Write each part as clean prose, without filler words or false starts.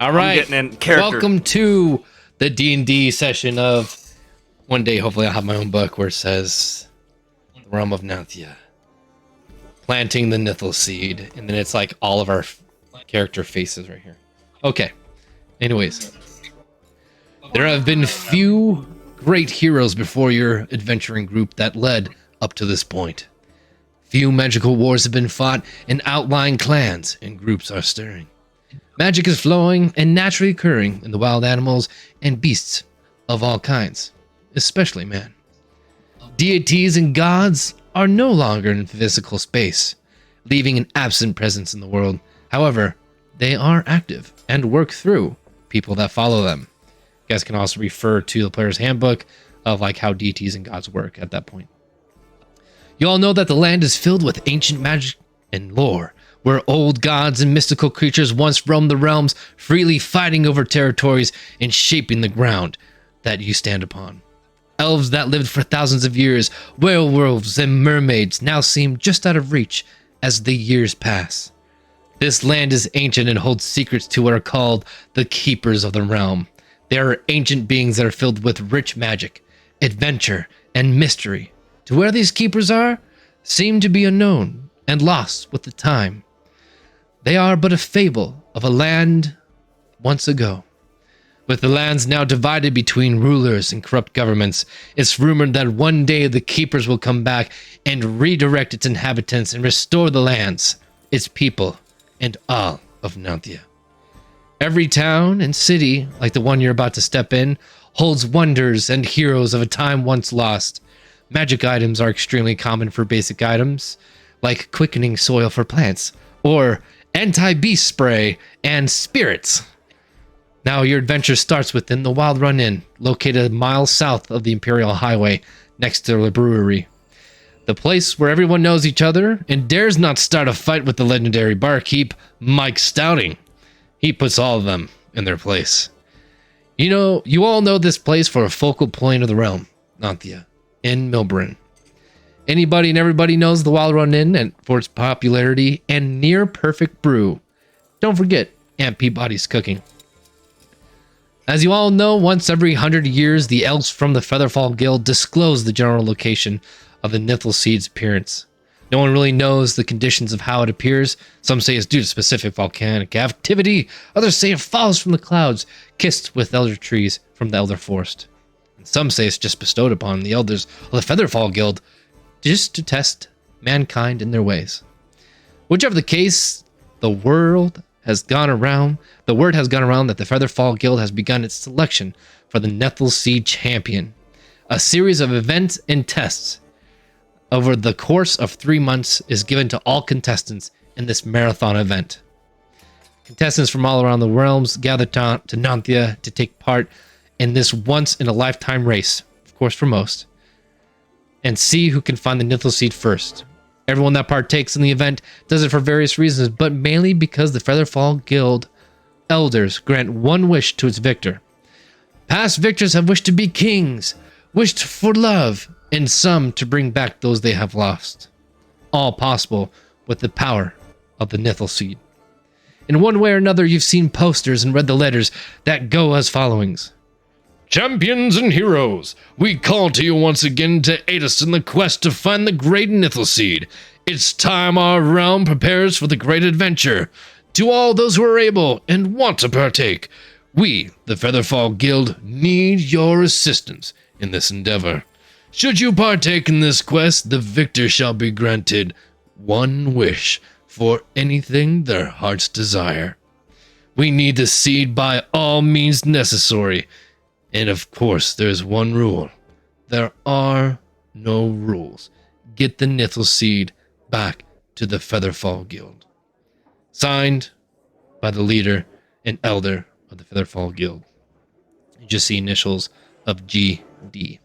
All right. I'm getting in character. Welcome to the D&D session of one day. Hopefully I'll have my own book where it says the realm of Nonthia, planting the Nythul seed, and then it's like all of our character faces right here. Okay. Anyways, there have been few great heroes before your adventuring group that led up to this point. Few magical wars have been fought, and outlying clans and groups are stirring. Magic is flowing and naturally occurring in the wild animals and beasts of all kinds, especially man. Deities and gods are no longer in physical space, leaving an absent presence in the world. However, they are active and work through people that follow them. You guys can also refer to the player's handbook of like how deities and gods work at that point. You all know that the land is filled with ancient magic and lore, where old gods and mystical creatures once roamed the realms, freely fighting over territories and shaping the ground that you stand upon. Elves that lived for thousands of years, werewolves and mermaids now seem just out of reach as the years pass. This land is ancient and holds secrets to what are called the Keepers of the Realm. They are ancient beings that are filled with rich magic, adventure, and mystery. To where these keepers are, seem to be unknown and lost with the time. They are but a fable of a land once ago. With the lands now divided between rulers and corrupt governments, it's rumored that one day the keepers will come back and redirect its inhabitants and restore the lands, its people, and all of Nonthia. Every town and city, like the one you're about to step in, holds wonders and heroes of a time once lost. Magic items are extremely common for basic items, like quickening soil for plants, or anti-beast spray and spirits. Now your adventure starts within the WildRunn Inn, located miles south of the Imperial Highway, next to the brewery. The place where everyone knows each other and dares not start a fight with the legendary barkeep, Mike Stouting. He puts all of them in their place. You all know this place for a focal point of the realm, Nonthia, in Milburn. Anybody and everybody knows the WildRunn Inn and for its popularity and near perfect brew. Don't forget Aunt Peabody's cooking. As you all know, once every 100 years, the elves from the Featherfall Guild disclose the general location of the Nythul seed's appearance. No one really knows the conditions of how it appears. Some say it's due to specific volcanic activity. Others say it falls from the clouds, kissed with elder trees from the Elder Forest. And some say it's just bestowed upon the elders of the Featherfall Guild just to test mankind in their ways. Whichever the case, the word has gone around that the Featherfall Guild has begun its selection for the Nythul Seed Champion. A series of events and tests over the course of 3 months is given to all contestants in this marathon event. Contestants from all around the realms gather to Nonthia to take part in this once-in-a-lifetime race, of course for most, and see who can find the Nythul seed first. Everyone that partakes in the event does it for various reasons, but mainly because the Featherfall Guild elders grant one wish to its victor. Past victors have wished to be kings, wished for love, and some to bring back those they have lost. All possible with the power of the Nythul seed. In one way or another, you've seen posters and read the letters that go as followings. Champions and heroes, we call to you once again to aid us in the quest to find the great Nythul seed. It's time our realm prepares for the great adventure. To all those who are able and want to partake, we, the Featherfall Guild, need your assistance in this endeavor. Should you partake in this quest, the victor shall be granted one wish for anything their hearts desire. We need the seed by all means necessary. And of course, there's one rule. There are no rules. Get the Nythul seed back to the Featherfall Guild. Signed by the leader and elder of the Featherfall Guild. You just see initials of GD.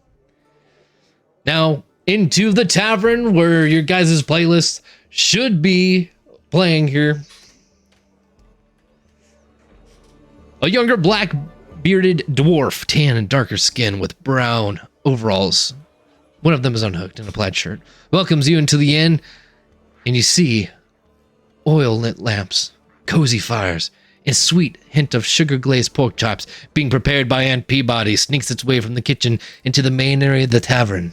Now, into the tavern where your guys' playlist should be playing here. A younger black bearded dwarf, tan and darker skin with brown overalls. One of them is unhooked in a plaid shirt. Welcomes you into the inn, and you see oil-lit lamps, cozy fires, A sweet hint of sugar-glazed pork chops being prepared by Aunt Peabody sneaks its way from the kitchen into the main area of the tavern.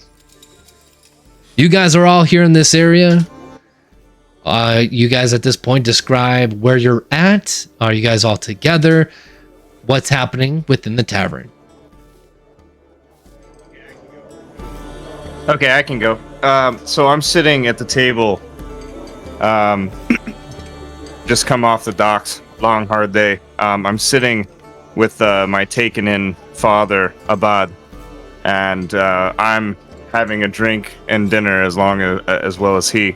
You guys are all here in this area. You guys at this point describe where you're at. Are you guys all together? What's happening within the tavern? Okay, I can go. So I'm sitting at the table. Just come off the docks. Long, hard day. I'm sitting with my taken-in father, Abad, and I'm having a drink and dinner as well as he.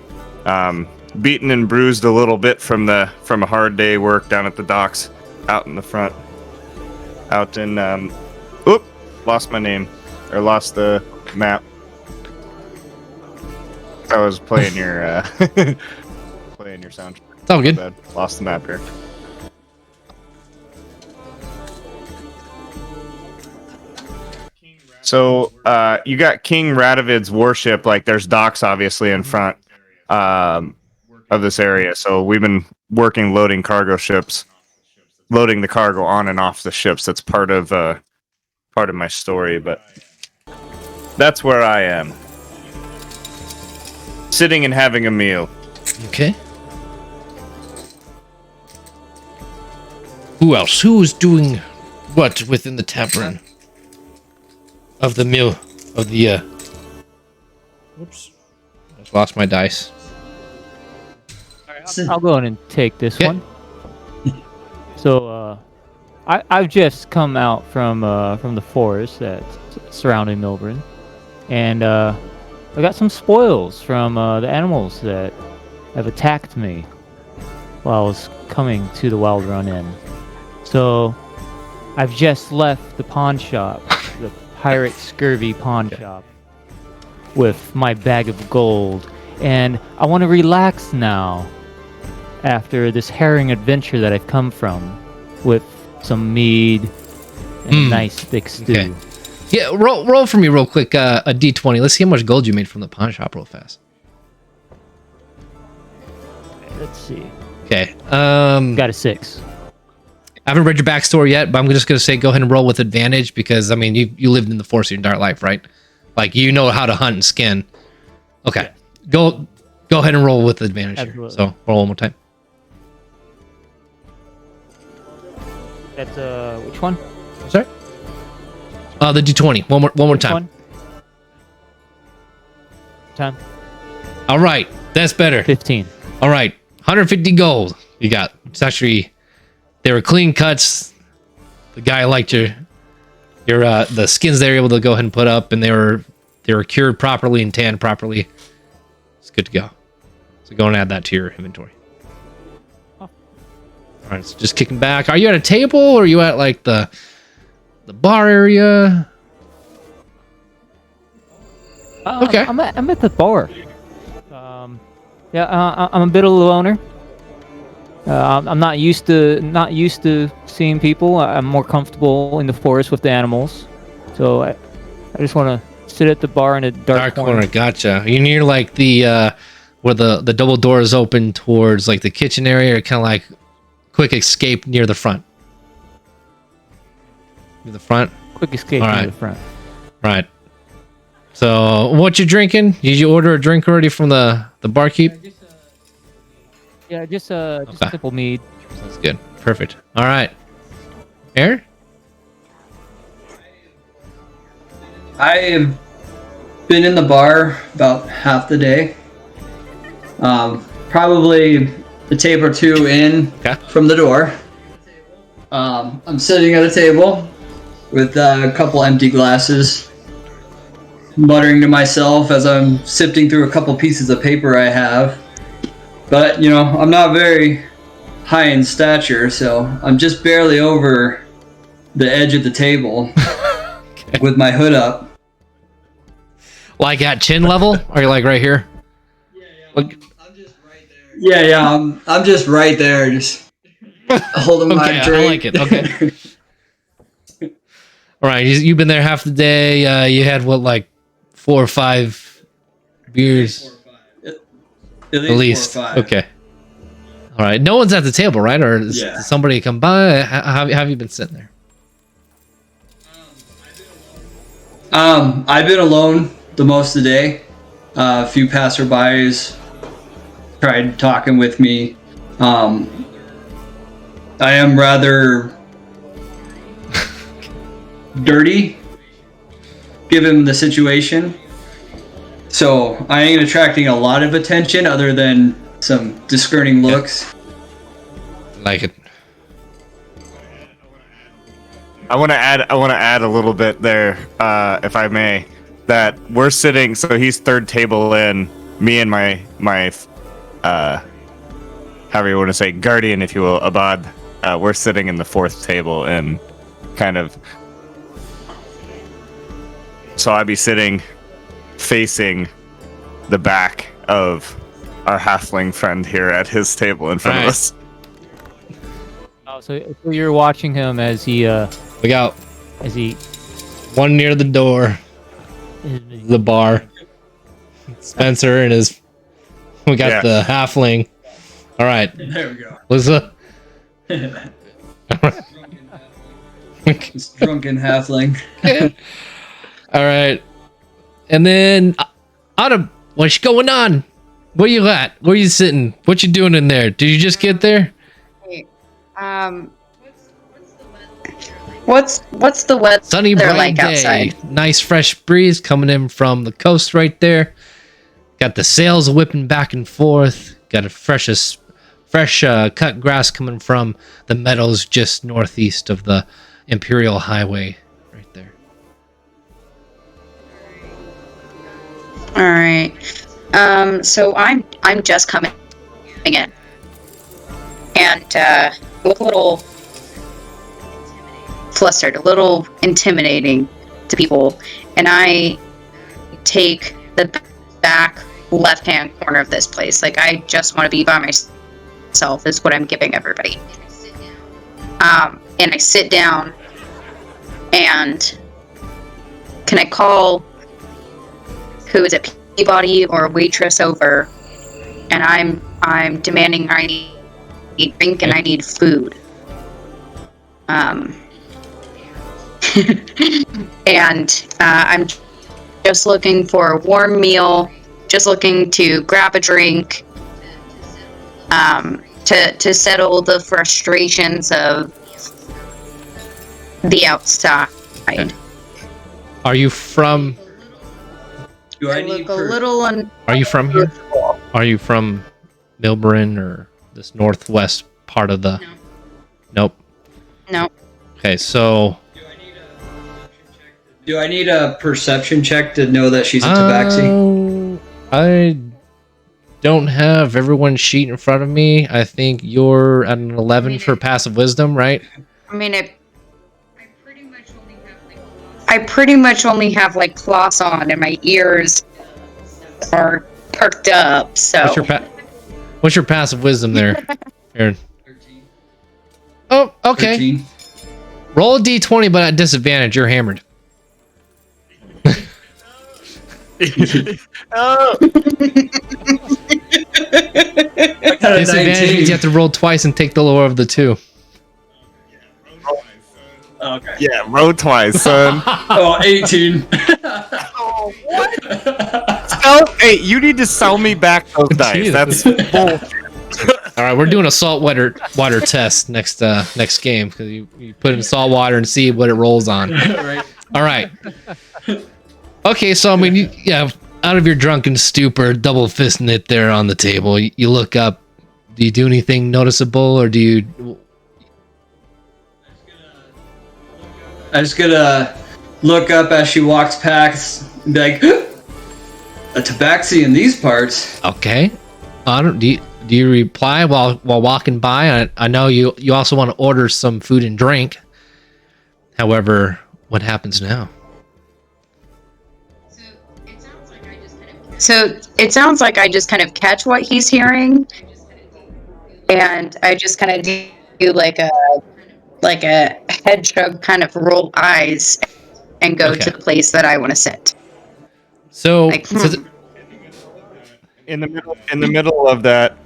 Beaten and bruised a little bit from a hard day work down at the docks, out in the front. Out in lost my name, or lost the map. I was playing your soundtrack. It's all good. Lost the map here. So you got King Radovid's warship. Like, there's docks obviously in front of this area. So we've been working loading cargo ships, loading the cargo on and off the ships. That's part of my story. But that's where I am, sitting and having a meal. Okay. Who else? Who's doing what within the tavern? Of the meal, of the, whoops. I just lost my dice. I'll go ahead and take this one. So, I've just come out from the forest that's surrounding Milburn, and I got some spoils from the animals that have attacked me while I was coming to the WildRunn Inn. So, I've just left the pawn shop, the Pirate Scurvy pawn shop, with my bag of gold, and I want to relax now after this harrowing adventure that I've come from, with some mead and a nice thick stew. Okay. Yeah, roll for me real quick, a d20. Let's see how much gold you made from the pawn shop real fast. Let's see. Okay. Got a 6. I haven't read your backstory yet, but I'm just going to say go ahead and roll with advantage because, I mean, you lived in the forest your entire life, right? Like, you know how to hunt and skin. Okay. Yeah. Go ahead and roll with advantage here. So, roll one more time. That's, which one? Sorry? The d20. One more time. Time. All right. That's better. 15. All right. 150 gold you got. It's actually... They were clean cuts. The guy liked your the skins they were able to go ahead and put up, and they were cured properly and tanned properly. It's good to go. So go and add that to your inventory. Oh. All right, so just kicking back. Are you at a table or are you at like the bar area? Okay. I'm at the bar. I'm a bit of a loner. I'm not used to seeing people. I'm more comfortable in the forest with the animals. So I just want to sit at the bar in a dark corner. Gotcha. You near like the where the double doors open towards like the kitchen area, or kind of like quick escape near the front. Near the front. Quick escape near the front. Right. So what you drinking? Did you order a drink already from the barkeep? Just simple mead. That's good. Perfect. All right. Aaron? I've been in the bar about half the day. Probably a tape or two in from the door. I'm sitting at a table with a couple empty glasses, muttering to myself as I'm sifting through a couple pieces of paper I have. But, you know, I'm not very high in stature, so I'm just barely over the edge of the table with my hood up. Like at chin level? Or are you like right here? I'm just right there. Yeah, I'm just right there, just holding my drink. I like it. Okay. All right, you've been there half the day. You had what, like 4 or 5 beers? At least 4 or 5. Okay. All right. No one's at the table, right? Or is Yeah. somebody come by? How have you been sitting there? I've been alone the most of the day. A few passerbys tried talking with me. I am rather dirty, given the situation. So I ain't attracting a lot of attention other than some discerning looks. Like it. I want to add a little bit there, if I may. That we're sitting. So he's third table in. Me and my however you want to say, guardian, if you will, Abad. We're sitting in the fourth table and kind of. So I'd be sitting facing the back of our halfling friend here at his table in front of us. Oh, so you're watching him as he We got one near the door, the bar. Spencer and his. We got the halfling. All right, There we go. Lisa. This drunken halfling. All right, and then Autumn, what's going on? Where you at? Where you sitting? What you doing in there? Did you just get there? What's the weather Sunny, bright like day. outside? Nice fresh breeze coming in from the coast right there. Got the sails whipping back and forth. Got a fresh cut grass coming from the meadows just northeast of the Imperial Highway right there. All right. So I'm just coming in, and look a little flustered, a little intimidating to people, and I take the back left-hand corner of this place. Like, I just want to be by myself is what I'm giving everybody. And I sit down, and can I call who is it, Peabody or a waitress over? And I'm demanding I need drink and I need food. And I'm just looking for a warm meal, just looking to grab a drink, to settle the frustrations of the outside. Okay. Are you from? Do I I need look a little Are you from here? Are you from Milburn or this northwest part of the? No. Nope. No. Okay, so. Do I need a perception check to know that she's a tabaxi? I don't have everyone's sheet in front of me. I think you're at an 11 for passive wisdom, right? I mean, I pretty much only have like cloths on, and my ears are perked up. So What's your passive wisdom there, Aaron? 13. Oh, okay. 13. Roll a d20, but at disadvantage. You're hammered. Oh, I got a Disadvantage 19. means you have to roll twice and take the lower of the two. Okay. yeah, roll twice, son. Oh, 18. Hey, you need to sell me back those dice. Jeez. That's bullshit. All right, we're doing a saltwater test next game because you put it in salt water and see what it rolls on. Right. All right. Okay, so I mean, out of your drunken stupor, double fisting it there on the table. You look up. Do you do anything noticeable, or do you? I'm just gonna look up as she walks past and be like, a tabaxi in these parts. Okay. Do you reply while walking by? I know you also want to order some food and drink. However, what happens now? So it sounds like I just kind of catch what he's hearing, and I just kind of do like a head shrug, kind of roll eyes, and go to the place that I want to sit. So, Like, in the middle of that,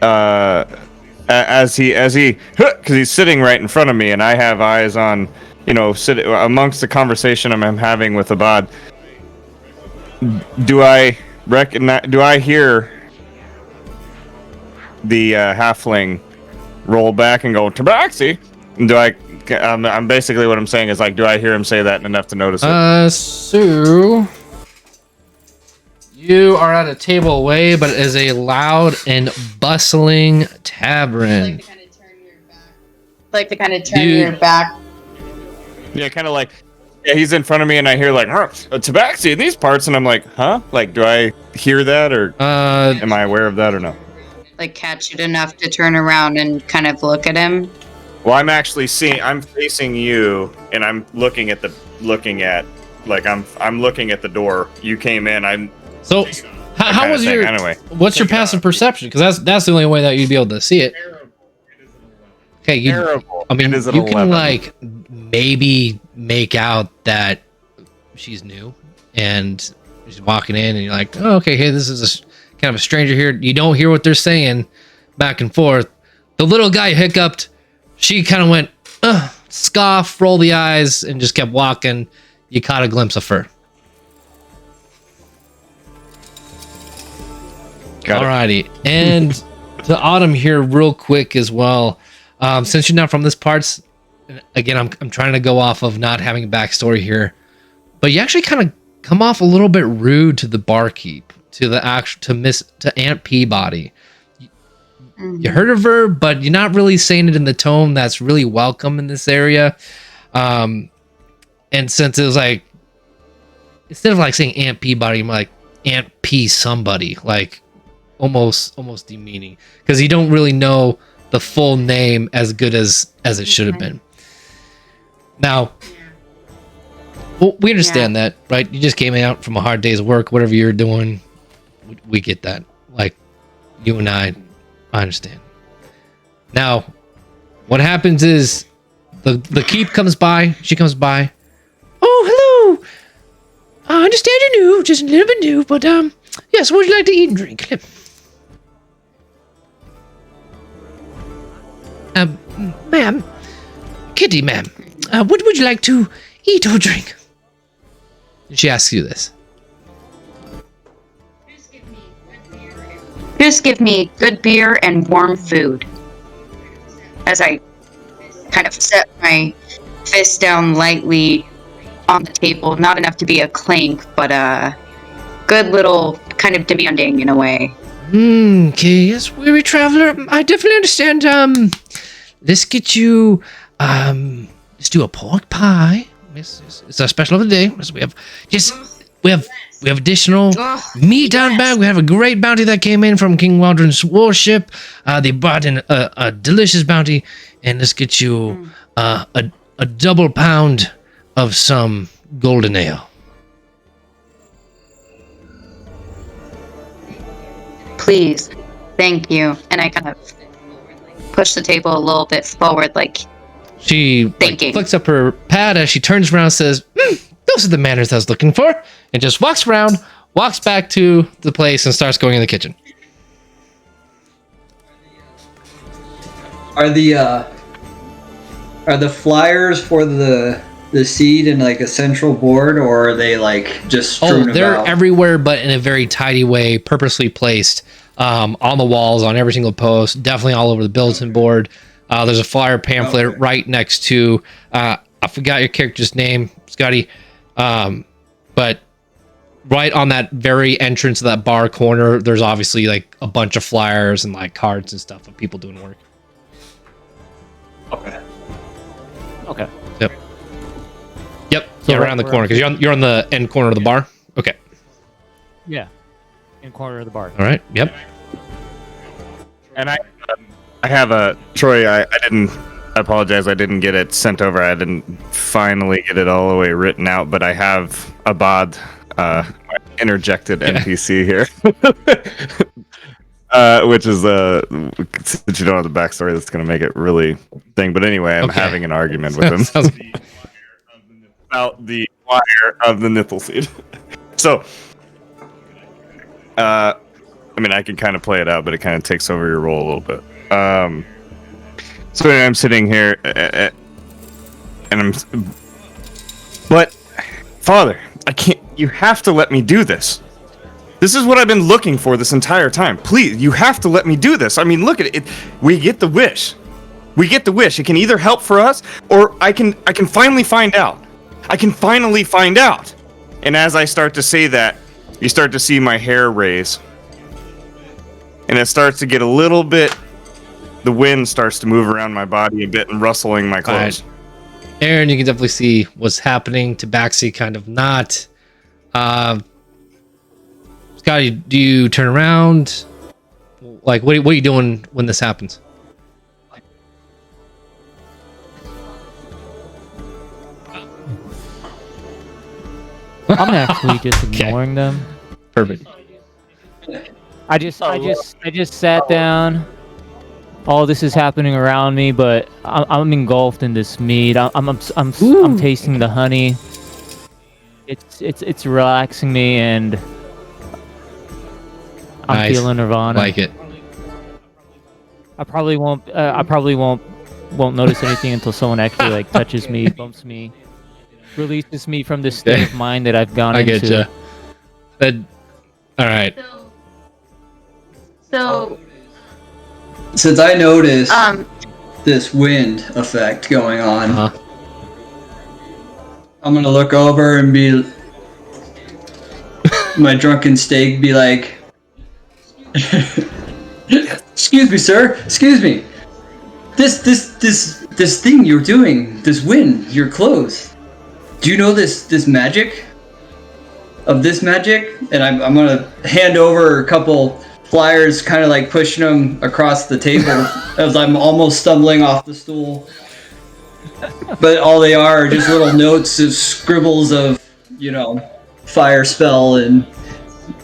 as he because he's sitting right in front of me, and I have eyes on, sitting amongst the conversation I'm having with Abad. Do I hear the halfling roll back and go tabaxi? Do I? I'm basically what I'm saying is like, do I hear him say that enough to notice it? So you are at a table away, but it is a loud and bustling tavern. Like to kind of turn your back. Yeah, kind of like, he's in front of me, and I hear like, a tabaxi in these parts, and I'm like, huh? Like, do I hear that, or am I aware of that, or no? Like catch it enough to turn around and kind of look at him. Well, I'm actually I'm facing you, and I'm looking at I'm looking at the door. You came in. So, how was your? Anyway, what's your passive perception? Because that's the only way that you'd be able to see it. Okay, terrible. I mean, you 11. Can like maybe make out that she's new and she's walking in, and you're like, oh, okay, hey, this is kind of a stranger here. You don't hear what they're saying back and forth. The little guy hiccuped. She kind of went, scoff, roll the eyes, and just kept walking. You caught a glimpse of her. Alrighty, and to Autumn here real quick as well. Since you're not from this parts, again, I'm trying to go off of not having a backstory here, but you actually kind of come off a little bit rude to the barkeep, to Aunt Peabody. You heard of her, but you're not really saying it in the tone that's really welcome in this area. And since it was like, instead of like saying Aunt Peabody, I'm like Aunt P somebody, like almost demeaning, because you don't really know the full name as good as it should have been. Now, well, we understand that, right? You just came out from a hard day's work, whatever you're doing. We get that. Like, you and I understand. Now, what happens is the keep comes by. She comes by. Oh, hello. I understand you're new, just a little bit new, but yes. What would you like to eat and drink? Ma'am, Kitty, ma'am, what would you like to eat or drink? She asks you this. Just give me good beer and warm food. As I kind of set my fist down lightly on the table, not enough to be a clink, but a good little kind of demanding in a way. Okay, yes, weary traveler, I definitely understand. Let's get you, let's do a pork pie. It's our special of the day. We have additional meat on bag. We have a great bounty that came in from King WildRunn's warship. They brought in a delicious bounty, and let's get you a double pound of some golden ale. Please, thank you. And I kind of push the table a little bit forward, like she flicks up her pad as she turns around and says, those are the manners I was looking for, and just walks around, walks back to the place, and starts going in the kitchen. Are the flyers for the seed in like a central board, or are they like just strewn about? They're everywhere, but in a very tidy way, purposely placed on the walls, on every single post, definitely all over the bulletin board. There's a flyer pamphlet right next to, I forgot your character's name, Scotty, but right on that very entrance of that bar corner, there's obviously like a bunch of flyers and like cards and stuff of people doing work. Okay. Yep. So around the corner, because you're on the end corner of the bar. Okay. Yeah. In corner of the bar. All right. Yep. And I have a Troy. I apologize. I didn't get it sent over. I didn't finally get it all the way written out, but I have Abad, my interjected NPC here, which is since you don't have the backstory, that's going to make it really thing. But anyway, I'm having an argument with him about the flyer of the Nythul seed. So, I mean, I can kind of play it out, but it kind of takes over your role a little bit. So anyway, I'm sitting here, but Father, I can't. You have to let me do this. This is what I've been looking for this entire time. Please, you have to let me do this. I mean, look at it. We get the wish. We get the wish. It can either help for us, or I can finally find out. I can finally find out. And as I start to say that, you start to see my hair raise. And it starts to get a little bit, the wind starts to move around my body a bit and rustling my clothes. Right. Aaron, you can definitely see what's happening. Tabaxi kind of not. Scotty, do you turn around? Like, what are you doing when this happens? I'm actually just ignoring them. Perfect. I just sat down. All this is happening around me, but I'm engulfed in this mead. I'm tasting the honey. It's relaxing me, and I'm Nice. feeling nirvana. Like it. I probably won't notice anything until someone actually like touches me, bumps me, releases me from this state of mind that I've gone I into. get you. All right. So, Since I noticed this wind effect going on, Uh-huh. I'm gonna look over and be my drunken steak, be like, "Excuse me, sir. Excuse me. This thing you're doing, this wind, your clothes. Do you know this magic? Of this magic?" And I'm gonna hand over a couple flyers, kind of like pushing them across the table as I'm almost stumbling off the stool. But all they are just little notes of scribbles of, fire spell and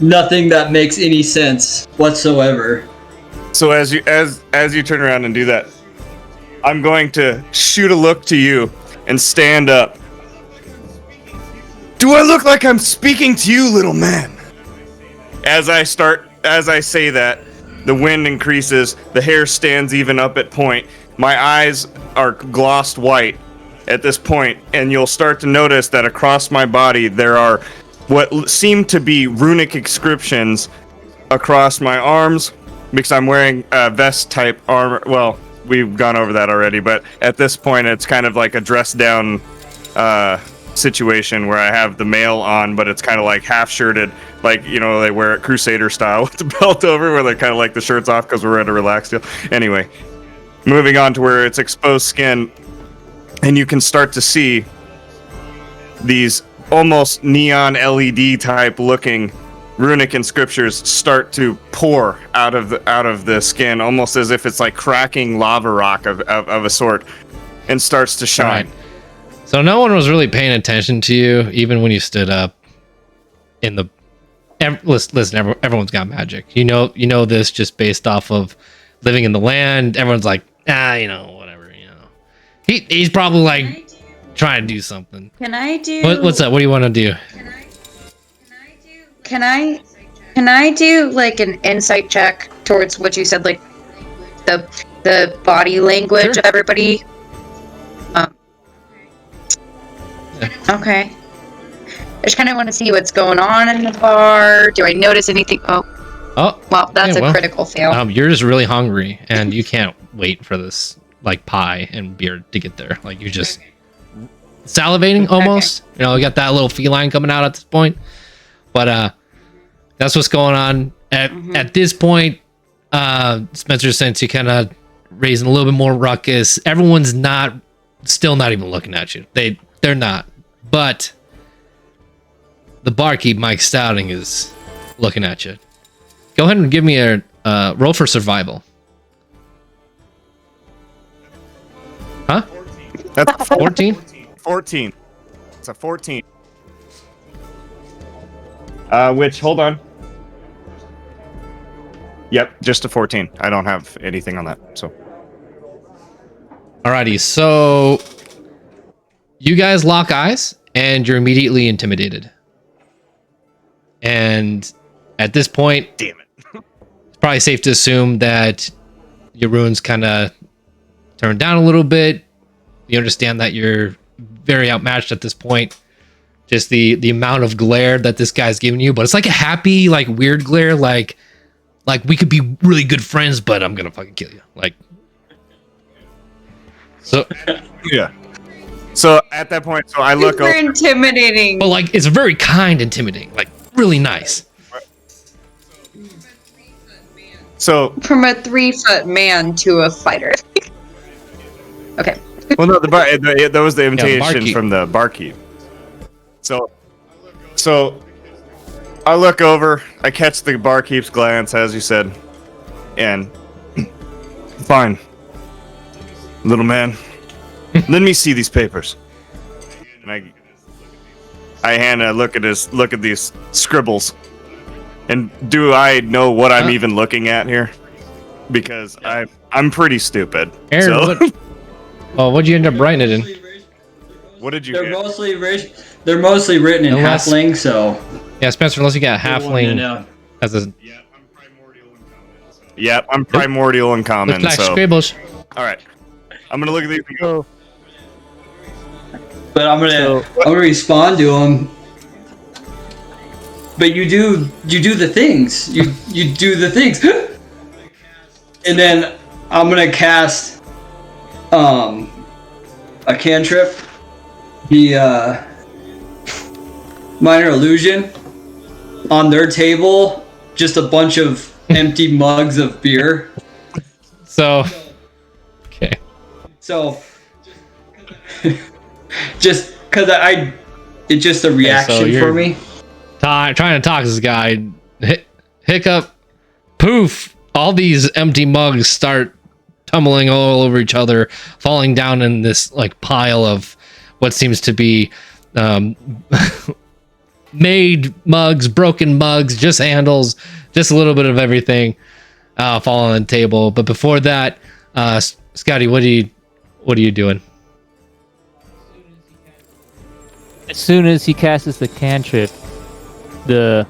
nothing that makes any sense whatsoever. So as you turn around and do that, I'm going to shoot a look to you and stand up. Do I look like I'm speaking to you, little man? As I say that, the wind increases, the hair stands even up at point. My eyes are glossed white at this point, and you'll start to notice that across my body there are what seem to be runic inscriptions across my arms, because I'm wearing vest type armor. Well, we've gone over that already, but at this point it's kind of like a dress down situation where I have the mail on, but it's kind of like half shirted, like, they wear it Crusader style with the belt over, where they're kind of like the shirts off because we're at a relaxed deal. Anyway, moving on to where it's exposed skin, and you can start to see these almost neon LED type looking runic inscriptions start to pour out of the skin, almost as if it's like cracking lava rock of a sort, and starts to shine. Right. So no one was really paying attention to you, even when you stood up. Listen, everyone's got magic. You know this just based off of living in the land. Everyone's like, whatever. He's probably like trying to do something. can I do? What's up? What do you want to do? Can I do like an insight check towards what you said, like the body language Sure. of everybody? Okay. I just kind of want to see what's going on in the bar. Do I notice anything? Oh, well, that's a critical fail. You're just really hungry, and you can't wait for this like pie and beer to get there. Like you're just salivating almost. You got that little feline coming out at this point. But that's what's going on at this point. Spencer, since you kind of raising a little bit more ruckus, everyone's still not even looking at you. They're not. But the barkeep, Mike Stouting, is looking at you. Go ahead and give me a roll for survival. Huh? That's 14? 14. It's a 14. Which, hold on. Yep, just a 14. I don't have anything on that, so. Alrighty, so you guys lock eyes, and you're immediately intimidated. And at this point, Damn it. probably safe to assume that your runes kind of turned down a little bit. You understand that you're very outmatched at this point. Just the amount of glare that this guy's giving you, but it's like a happy, like weird glare, like we could be really good friends, but I'm gonna fucking kill you. Like, so Yeah. So at that point, so I look Super over. intimidating. but like it's very kind, intimidating, like really nice. So From a 3-foot man to a fighter. Okay. well, no, that was the invitation barkeep. from the barkeep. So I look over, I catch the barkeep's glance, as you said, and fine, little man, let me see these papers. And I look at these scribbles, and do I know what I'm even looking at here? Because I'm pretty stupid. Aaron, So, what'd you end up writing it in? what did you They're get? mostly written in Unless- halfling, so Yeah, Spencer, unless you got they won't halfling know. as a Yep, I'm primordial and common. looks like So, scribbles. all right, I'm gonna look at these and go. But I'm gonna respond to him. But you do the things. You do the things. And then I'm gonna cast a cantrip. The minor illusion on their table, just a bunch of empty mugs of beer. So, okay. So just because it's just a reaction you're- for me. Trying to talk to this guy. Hiccup. Poof. All these empty mugs start tumbling all over each other, falling down in this like pile of what seems to be made mugs, broken mugs, just handles, just a little bit of everything fall on the table. But before that, Scotty, what are you doing? As soon as he casts the cantrip, the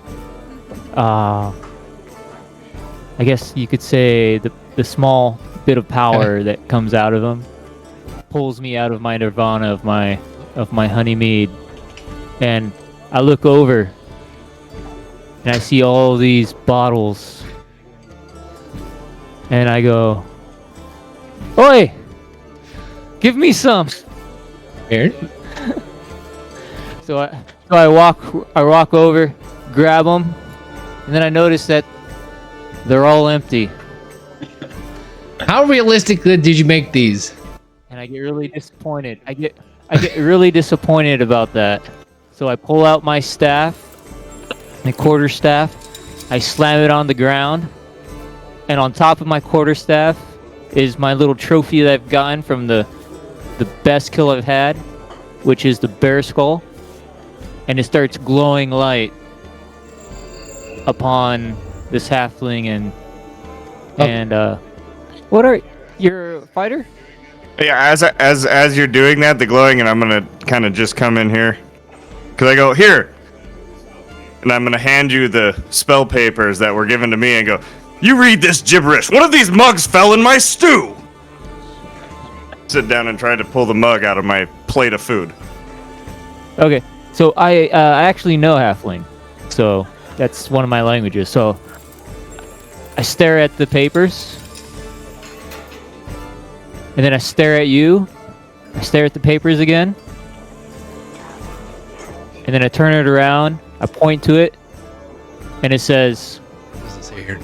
I guess you could say the small bit of power that comes out of him pulls me out of my nirvana of my honey mead, and I look over and I see all these bottles and I go, "Oi! Give me some!" Aaron? So I walk over, grab them, and then I notice that they're all empty, How realistically did you make these? and I get really disappointed. I get really disappointed about that. So I pull out my staff, my quarterstaff, I slam it on the ground, and on top of my quarterstaff is my little trophy that I've gotten from the best kill I've had, which is the bear skull, and it starts glowing light upon this halfling and what are you're a fighter? Yeah, as you're doing that, the glowing, and I'm gonna kind of just come in here, cause I go here, and I'm gonna hand you the spell papers that were given to me, and go, you read this gibberish. One of these mugs fell in my stew. Sit down and try to pull the mug out of my plate of food. Okay, so I actually know halfling, so that's one of my languages. So I stare at the papers, and then I stare at you. I stare at the papers again, and then I turn it around. I point to it, and it says, What does it say here?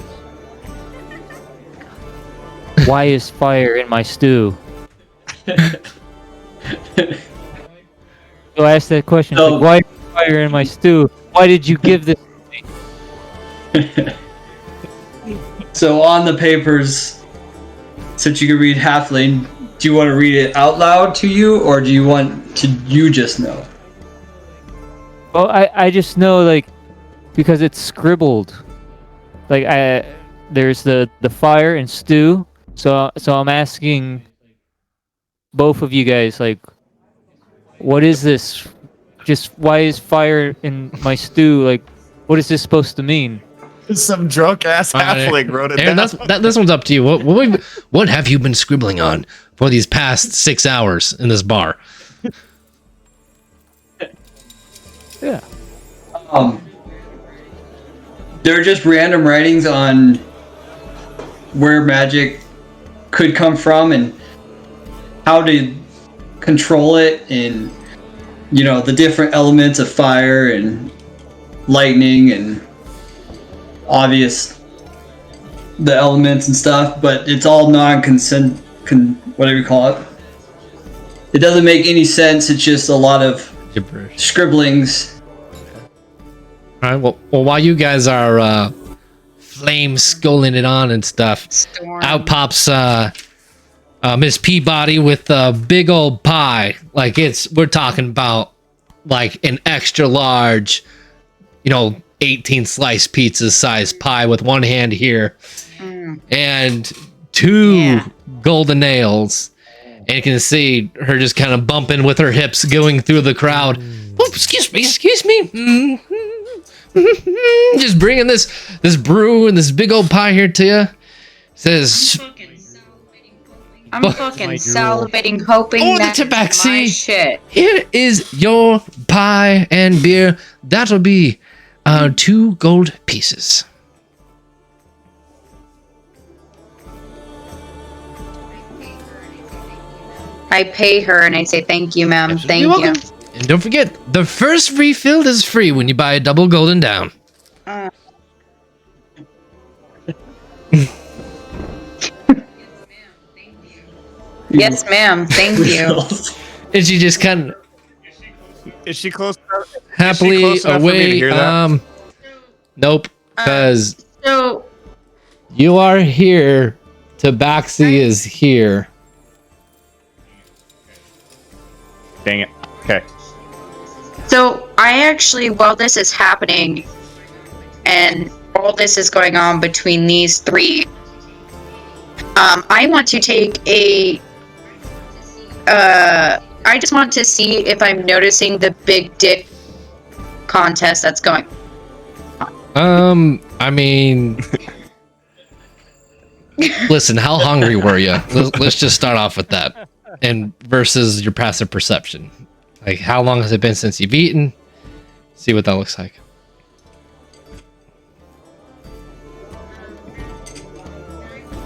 "Why is fire in my stew?" So I asked that question. So- Like, why is fire in my stew? Why did you give this? So on the papers, since you can read halfling, do you want to read it out loud to you, or do you want to you just know? Well, I just know, like, because it's scribbled. Like, there's the fire and stew. So I'm asking both of you guys, like, what is this? Just why is fire in my stew? Like, what is this supposed to mean? Some drunk ass All right, halfling wrote it Aaron, down. this one's up to you. What have you been scribbling on for these past 6 hours in this bar? Yeah. They're just random writings on where magic could come from and how to control it, and the different elements of fire and lightning and obvious the elements and stuff, but it's all non-consent, whatever you call it. It doesn't make any sense. It's just a lot of Gibberish. scribblings. All right. Well, while you guys are flame sculling it on and stuff, Storm. out pops Miss Peabody with a big old pie. Like we're talking about like an extra large, 18 slice pizza size pie with one hand here and two golden nails. And you can see her just kind of bumping with her hips going through the crowd. Oh, excuse me. Just bringing this brew and this big old pie here to you. Says, I'm fucking salivating, hoping Oh, the that's my tabaxi. shit. here is your pie and beer. That'll be 2 gold pieces. I pay her and I say, thank you, ma'am. Thank You're you. welcome. And don't forget, the first refill is free when you buy a double golden down. Yes, ma'am. Thank you. And she just kind of Is she close? happily close enough for me to away. hear that? Nope, because So, you are here. Tabaxi is here. Dang it. Okay. so I actually, while this is happening, and all this is going on between these three, I want to take a. I just want to see if I'm noticing the big dick contest that's going. I mean, listen, how hungry were you? Let's just start off with that, and versus your passive perception. Like, how long has it been since you've eaten? See what that looks like.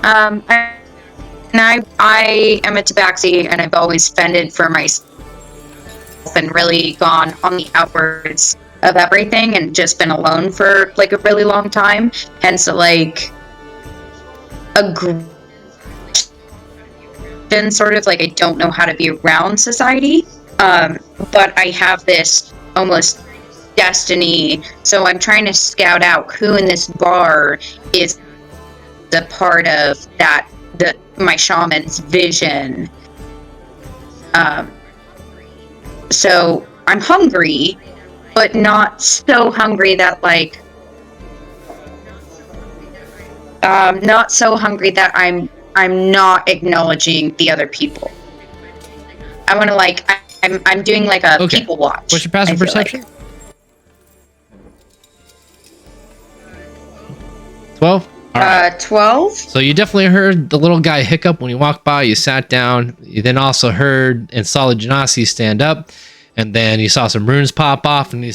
I am a tabaxi, and I've always fended for myself and really gone on the outwards of everything and just been alone for like a really long time. Hence, like been sort of like I don't know how to be around society, but I have this almost destiny. So I'm trying to scout out who in this bar is the part of that. My shaman's vision. So I'm hungry, but not so hungry that like, not so hungry that I'm not acknowledging the other people. I want to like, I'm doing like a Okay. people watch. What's your passive I feel perception? like. 12? All right. 12. So you definitely heard the little guy hiccup when you walked by. You sat down. You then also heard and saw the Genasi stand up. And then you saw some runes pop off. And he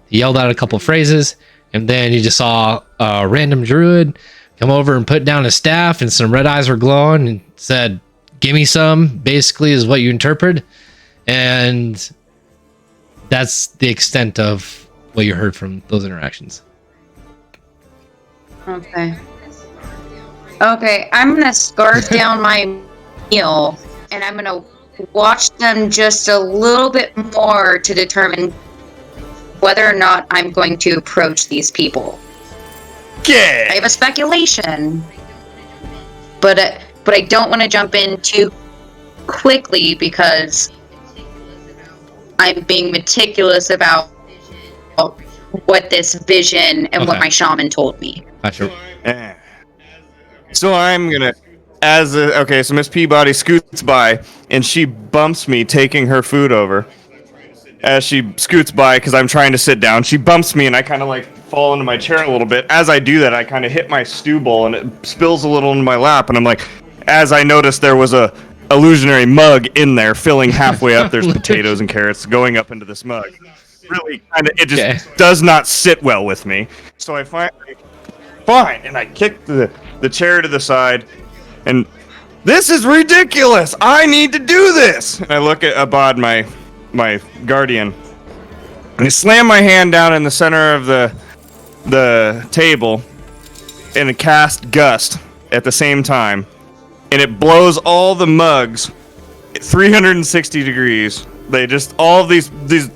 yelled out a couple phrases. And then you just saw a random druid come over and put down his staff. And some red eyes were glowing and said, "Give me some," basically is what you interpret. And that's the extent of what you heard from those interactions. Okay. Okay, I'm gonna scarf down my meal, and I'm gonna watch them just a little bit more to determine whether or not I'm going to approach these people. I have a speculation, but I don't want to jump in too quickly because I'm being meticulous about what this vision and what Okay. my shaman told me. Gotcha. So I'm gonna, so Miss Peabody scoots by and she bumps me, taking her food over. As she scoots by, because I'm trying to sit down, she bumps me and I kind of like fall into my chair a little bit. As I do that, I kind of hit my stew bowl and it spills a little into my lap. And I'm like, as I noticed, there was a illusionary mug in there filling halfway up. There's potatoes and carrots going up into this mug. Really kind of, it just does not sit well with me. So I finally, fine, and I kick the chair to the side, and this is ridiculous. I need to do this. And I look at Abad, my guardian, and I slam my hand down in the center of the table, and a cast gust at the same time, and it blows all the mugs 360 degrees. They just, all of these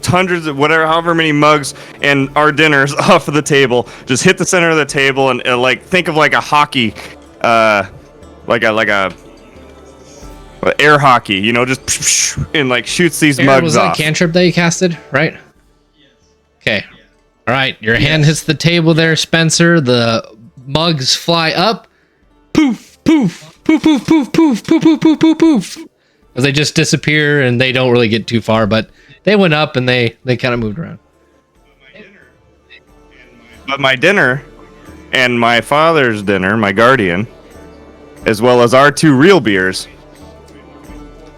hundreds of whatever, however many mugs and our dinners off of the table just hit the center of the table, and like, think of like a hockey, like a air hockey, you know, just and like shoots these mugs was that off. a cantrip that you casted, right? Okay. All right. Your hand hits the table there, Spencer. The mugs fly up. Poof, poof, poof, poof, poof, poof, poof, poof, poof, poof, poof. As they just disappear, and they don't really get too far, but they went up and they kind of moved around. But my dinner and my father's dinner, my guardian, as well as our 2 real beers,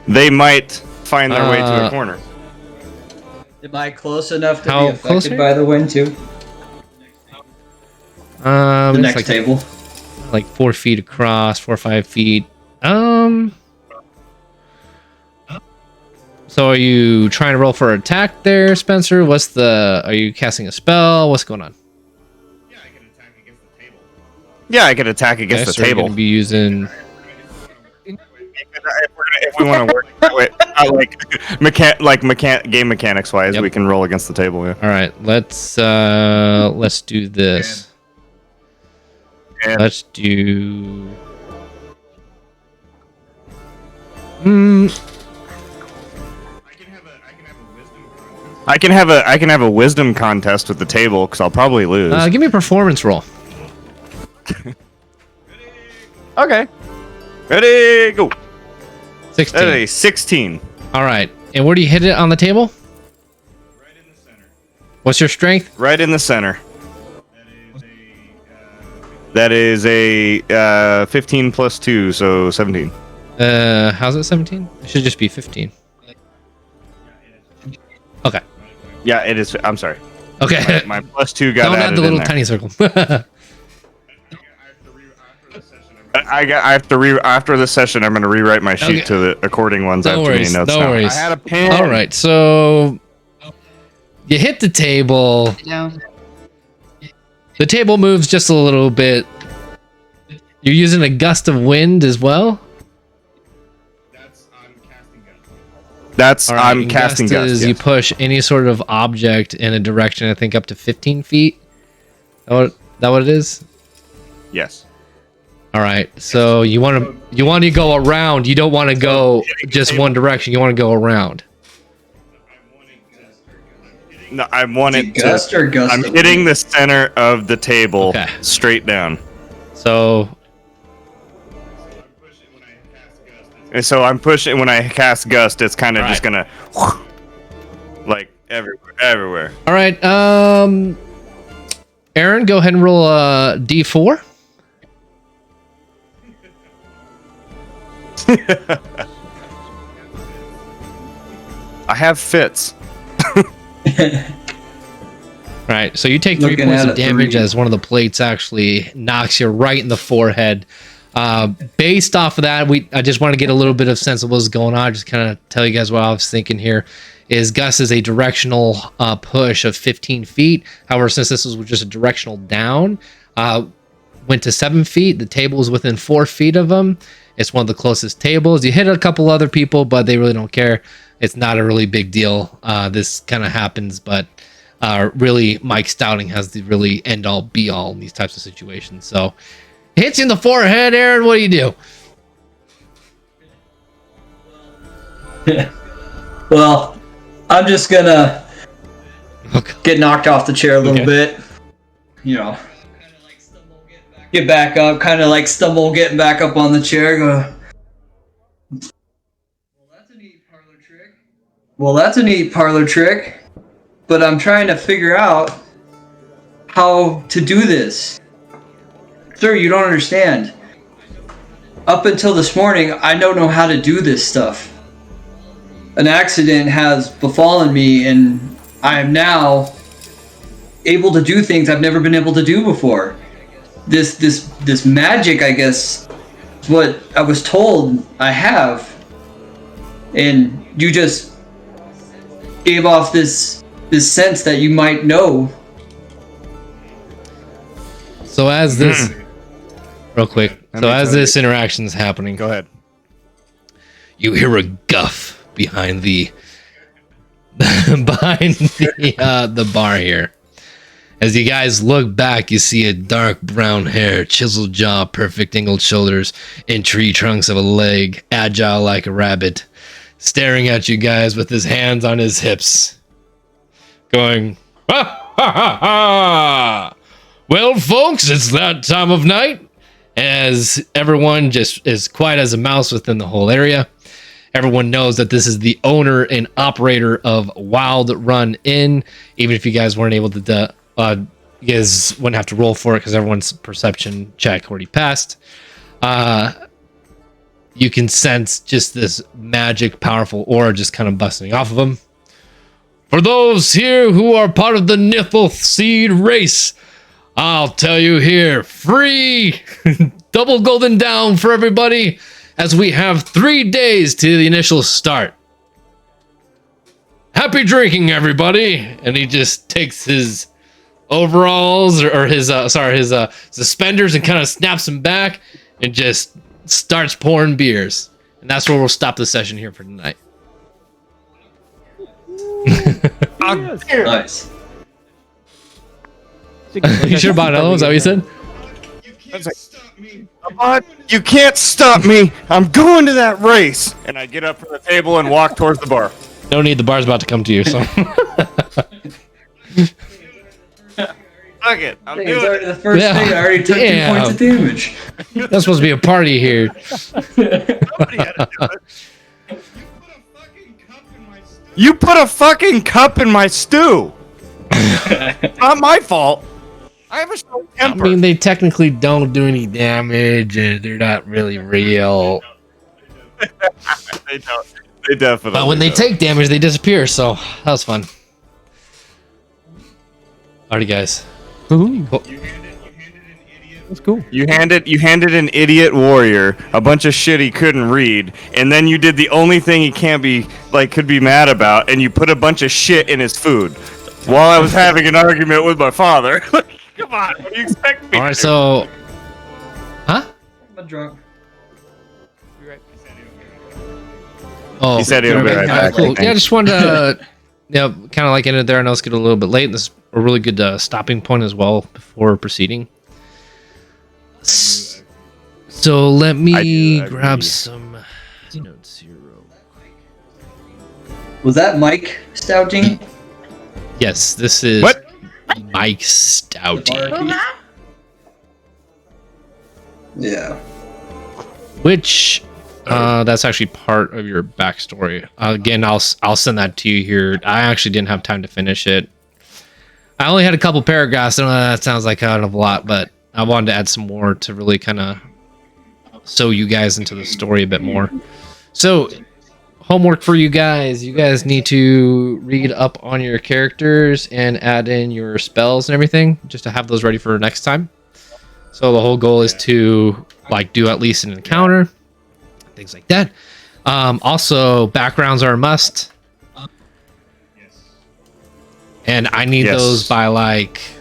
they might find their way to a corner. Am I close enough to How be affected closer? by the wind too? The It's next like, table. like 4 feet across, 4 or 5 feet. So are you trying to roll for attack there, Spencer? Are you casting a spell? What's going on? Yeah, I can attack against the table. Yeah, I can attack against the So you're table. gonna be using. If we want to work game mechanics wise, Yep. we can roll against the table. Yeah. All right, let's do this. And- Let's do. I can have a wisdom contest with the table because I'll probably lose. Give me a performance roll. Okay. Ready, go. 16. That is a 16. All right, and where do you hit it on the table? Right in the center. What's your strength? Right in the center. That is a 15 plus 2, so 17. How's it 17? It should just be 15. Okay. Yeah, it is. I'm sorry. Okay. My plus 2 got Don't added add the in little there. tiny circle. I have to after the session. I'm going to rewrite my sheet Okay. to the according ones. No I have too many worries, notes no now. worries. I had a pen. All right, so you hit the table. No. The table moves just a little bit. You're using a gust of wind as well. That's All right, I'm and casting gust. is Yes. you push any sort of object in a direction. I think up to 15 feet. That what it is? Yes. All right. So you want to go around. You don't want to go just one direction. You want to go around. No, I want it to. Gust or gust? I'm hitting the center of the table Okay. straight down. So And so I'm pushing when I cast gust. It's kind of just gonna like everywhere. all right. Aaron, go ahead and roll a d4. I have fits. Right, so you take 3 Looking points at of it, damage 3. as one of the plates actually knocks you right in the forehead. Based off of that, I just want to get a little bit of sense of what's going on. Just kind of tell you guys what I was thinking here. Is Gus is a directional push of 15 feet. However, since this was just a directional down, went to 7 feet. The table is within 4 feet of him. It's one of the closest tables. You hit a couple other people, but they really don't care. It's not a really big deal. This kind of happens, but really, Mike Stouting has the really end-all, be-all in these types of situations. So, hits you in the forehead, Aaron. What do you do? Well, I'm just gonna Okay. get knocked off the chair a little Okay. bit. You know, get back up, kind of like stumble getting back up on the chair. Go. Well, that's a neat parlor trick. But I'm trying to figure out how to do this. Sir, you don't understand. Up until this morning, I don't know how to do this stuff. An accident has befallen me, and I am now able to do things I've never been able to do before. This magic, I guess, is what I was told I have. And you just gave off this sense that you might know. So as this, real quick, so as this interaction is happening, Go ahead. you hear a guff behind the the bar here. As you guys look back, you see a dark brown hair, chiseled jaw, perfect angled shoulders, and tree trunks of a leg, agile like a rabbit, staring at you guys with his hands on his hips, going, ha ha ha ha! Well, folks, it's that time of night. As everyone just is quiet as a mouse within the whole area. Everyone knows that this is the owner and operator of WildRunn Inn. Even if you guys weren't able to, you guys wouldn't have to roll for it because everyone's perception check already passed. You can sense just this magic, powerful aura just kind of busting off of them. For those here who are part of the Nythul seed race, I'll tell you here, free double golden down for everybody, as we have 3 days to the initial start. Happy drinking, everybody! And he just takes his overalls or his suspenders and kind of snaps them back and just starts pouring beers. And that's where we'll stop the session here for tonight. Nice. You sure about another one? Is that what you said? You can't stop me. I'm going to that race. And I get up from the table and walk towards the bar. No need. The bar's about to come to you. So. Fuck it. I'm It's doing already it. the first thing. I already took 2 points of damage. That's supposed to be a party here. Somebody had to do it. You put a fucking cup in my stew. Not my fault. I have a short I temper. mean, they technically don't do any damage, and they're not really real. They don't. They definitely. But when they don't. take damage, they disappear. So that was fun. Alrighty, guys. Ooh, Cool. that's cool. You handed an idiot warrior a bunch of shit he couldn't read, and then you did the only thing he could be mad about, and you put a bunch of shit in his food while I was having an argument with my father. Come on, what do you expect me? All right, to so, huh? I'm drunk. Oh, He said he'll be right back, I Cool. think. Yeah, I just wanted to, kind of like end it there. I know it's getting a little bit late. This is a really good stopping point as well before proceeding. So let me I grab agree. some notes here. Was that Mike Stouting? Yes, this is What? Mike Stouting. Yeah. Which that's actually part of your backstory. Again, I'll send that to you here. I actually didn't have time to finish it. I only had a couple paragraphs. I know that sounds like kind of a lot, but I wanted to add some more to really kind of sew you guys into the story a bit more. So, homework for you guys. You guys need to read up on your characters and add in your spells and everything, just to have those ready for next time. So the whole goal is to do at least an encounter, things like that. Also, backgrounds are a must. And I need Yes. those by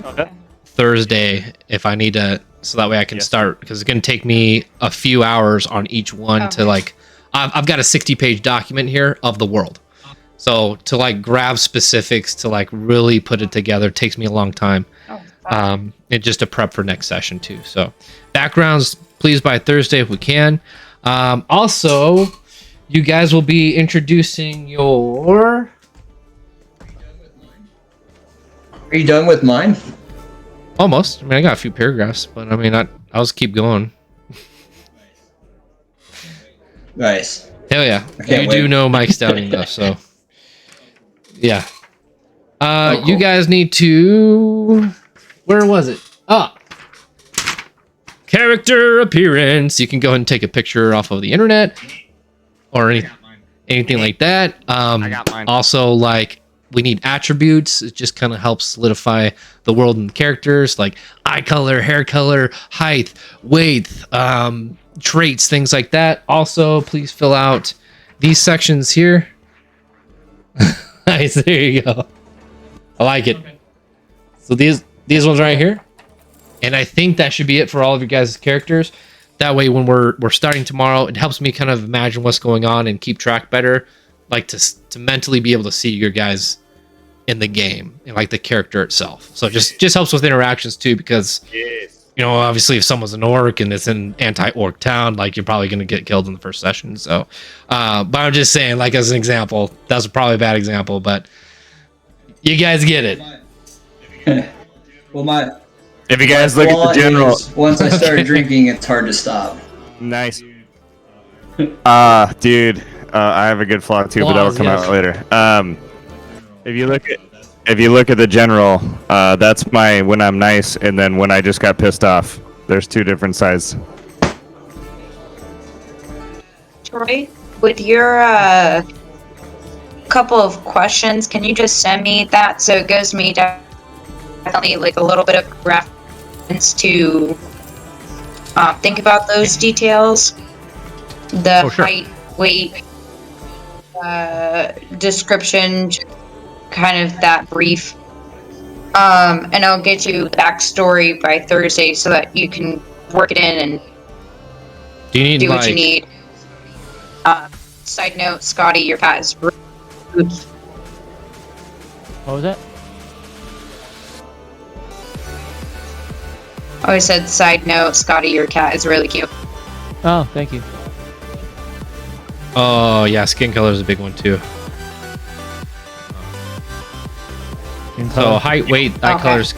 Okay. Thursday if I need to, so that way I can start, because it's going to take me a few hours on each one to I've got a 60-page document here of the world. So to grab specifics to really put it together takes me a long time. And just to prep for next session too. So backgrounds, please, by Thursday if we can. Also, you guys will be introducing your... Are you done with mine? Almost. I mean, I got a few paragraphs, but I mean, I'll just keep going. Nice. Hell yeah. can't You wait. do know Mike Stouting though, so yeah. Cool. You guys need to Where was it? Character appearance. You can go ahead and take a picture off of the internet or anything like that. I got mine. Also, like, we need attributes. It just kind of helps solidify the world and the characters, like eye color, hair color, height, weight, traits, things like that. Also, please fill out these sections here. Nice, there you go. I like it. So these ones right here. And I think that should be it for all of you guys' characters. That way, when we're starting tomorrow, it helps me kind of imagine what's going on and keep track better. Like to mentally be able to see your guys in the game and like the character itself. So just helps with interactions too, because you know, obviously if someone's an orc and it's an anti-orc town, like you're probably going to get killed in the first session. So, but I'm just saying, like as an example, that's probably a bad example, but you guys get it. Well, if you guys look at the general, once I start drinking, it's hard to stop. Nice. Dude, I have a good flaw too, but that'll come out later. If you look at the general, that's my when I'm nice, and then when I just got pissed off. There's two different sides. Troy, with your couple of questions, can you just send me that so it gives me definitely like a little bit of reference to think about those details? The height, weight, description, kind of that brief. And I'll get you the backstory by Thursday so that you can work it in and do what you need. Side note, Scotty, your cat is rude. What was that? Oh, I said side note, Scotty, your cat is really cute. Oh, thank you. Oh yeah, skin color is a big one too. So height, weight, eye colors,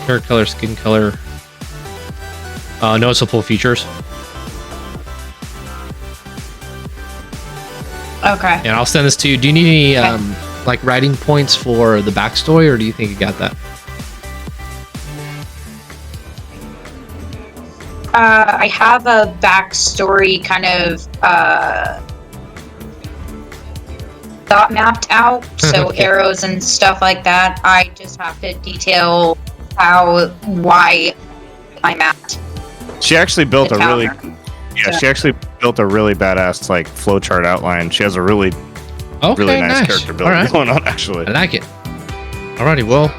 hair color, skin color, noticeable features. Okay. And I'll send this to you. Do you need any like writing points for the backstory, or do you think you got that? I have a backstory kind of thought mapped out, so arrows and stuff like that. I just have to detail why I'm at. She actually built she actually built a really badass like flowchart outline. She has a really nice character build going on actually. I like it. Alrighty, well.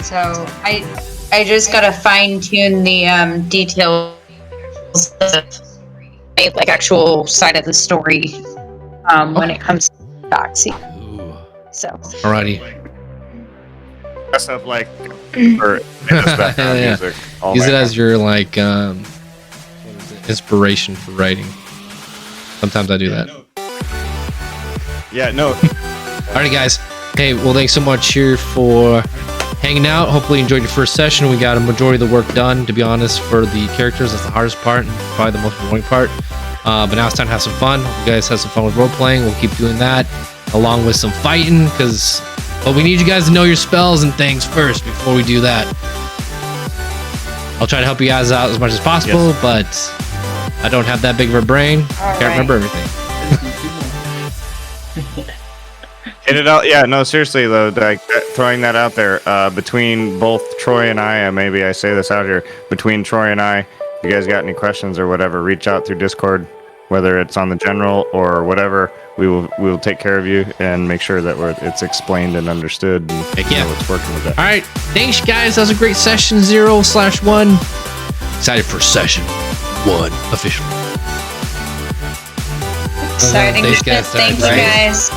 So I just gotta fine tune the details of like actual side of the story when it comes to Doxy. So alrighty. Mess up like or music. Use it as your like inspiration for writing. Sometimes I do that. Yeah, no. Alrighty guys. Hey, well thanks so much here for hanging out. Hopefully you enjoyed your first session. We got a majority of the work done, to be honest, for the characters. That's the hardest part and probably the most boring part. But now it's time to have some fun. You guys have some fun with role playing. We'll keep doing that along with some fighting, because we need you guys to know your spells and things first before we do that. I'll try to help you guys out as much as possible, but I don't have that big of a brain. Can't remember everything. Hit it out. Yeah, no, seriously though, like throwing that out there, between both Troy and I, maybe I say this out here, between Troy and I, if you guys got any questions or whatever, reach out through Discord, whether it's on the general or whatever. We will take care of you and make sure that it's explained and understood. And it's working with that. All right, thanks guys. That was a great session 0/1. Excited for session 1 officially. Exciting. Thanks guys. Thank you guys.